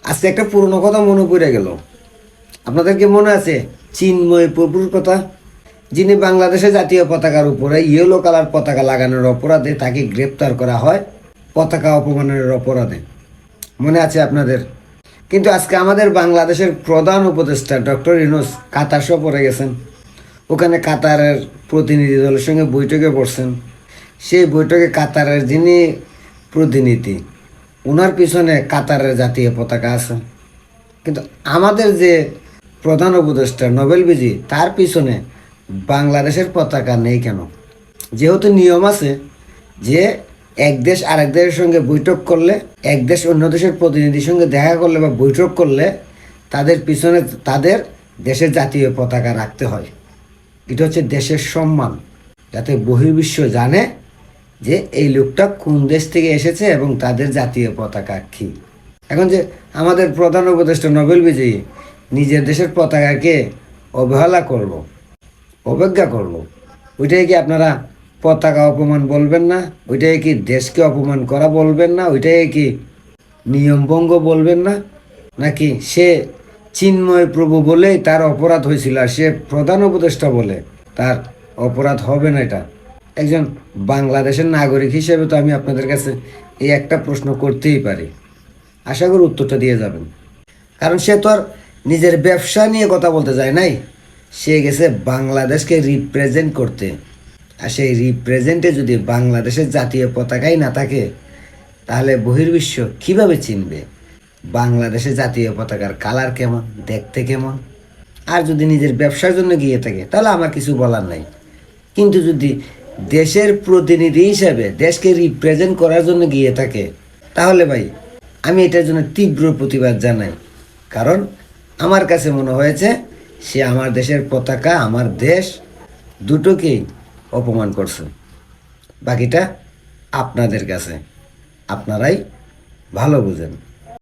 আজকে একটা পুরনো কথা মনে পড়ে গেল। আপনাদের কি মনে আছে চিন্ময় প্রভুর কথা, যিনি বাংলাদেশের জাতীয় পতাকার উপরে ইয়েলো কালার পতাকা লাগানোর অপরাধে তাকে গ্রেপ্তার করা হয় পতাকা অপমানের অপরাধে? মনে আছে আপনাদের? কিন্তু আজকে আমাদের বাংলাদেশের প্রধান উপদেষ্টা ডক্টর ইউনূস কাতার সফরে গেছেন। ওখানে কাতারের প্রতিনিধি দলের সঙ্গে বৈঠকে বসছেন। সেই বৈঠকে কাতারের যিনি প্রতিনিধি, ওনার পিছনে কাতারের জাতীয় পতাকা আছে। কিন্তু আমাদের যে প্রধান উপদেষ্টা নোবেল বিজয়ী, তার পিছনে বাংলাদেশের পতাকা নেই কেন? যেহেতু নিয়ম আছে যে এক দেশ আরেক দেশের সঙ্গে বৈঠক করলে, এক দেশ অন্য দেশের প্রতিনিধির সঙ্গে দেখা করলে বা বৈঠক করলে তাদের পিছনে তাদের দেশের জাতীয় পতাকা রাখতে হয়। এটা হচ্ছে দেশের সম্মান, যাতে বহির্বিশ্ব জানে যে এই লোকটা কোন দেশ থেকে এসেছে এবং তাদের জাতীয় পতাকা কী। এখন যে আমাদের প্রধান উপদেষ্টা নোবেল বিজয়ী নিজের দেশের পতাকাকে অবহেলা করলো, অবজ্ঞা করলো, ওইটাই কি আপনারা পতাকা অপমান বলবেন না? ওইটাই কি দেশকে অপমান করা বলবেন না? ওইটাই কি নিয়মভঙ্গ বলবেন না? নাকি সে চিন্ময় প্রভু বলেই তার অপরাধ হয়েছিল আর সে প্রধান উপদেষ্টা বলে তার অপরাধ হবে না? এটা একজন বাংলাদেশের নাগরিক হিসেবে তো আমি আপনাদের কাছে এই একটা প্রশ্ন করতেই পারি। আশা করি উত্তরটা দিয়ে যাবেন। কারণ সে তো আর নিজের ব্যবসা নিয়ে কথা বলতে যায় নাই, সে গেছে বাংলাদেশকে রিপ্রেজেন্ট করতে। আর সেই রিপ্রেজেন্টে যদি বাংলাদেশের জাতীয় পতাকাই না থাকে, তাহলে বহির্বিশ্ব কিভাবে চিনবে বাংলাদেশের জাতীয় পতাকার কালার কেমন, দেখতে কেমন? আর যদি নিজের ব্যবসার জন্য গিয়ে থাকে তাহলে আমার কিছু বলার নাই। কিন্তু যদি দেশের প্রতিনিধি হিসাবে দেশকে রিপ্রেজেন্ট করার জন্য গিয়ে থাকে, তাহলে ভাই আমি এটার জন্য তীব্র প্রতিবাদ জানাই। কারণ আমার কাছে মনে হয়েছে সে আমার দেশের পতাকা, আমার দেশ দুটোকেই অপমান করছে। বাকিটা আপনাদের কাছে, আপনারাই ভালো বুঝেন।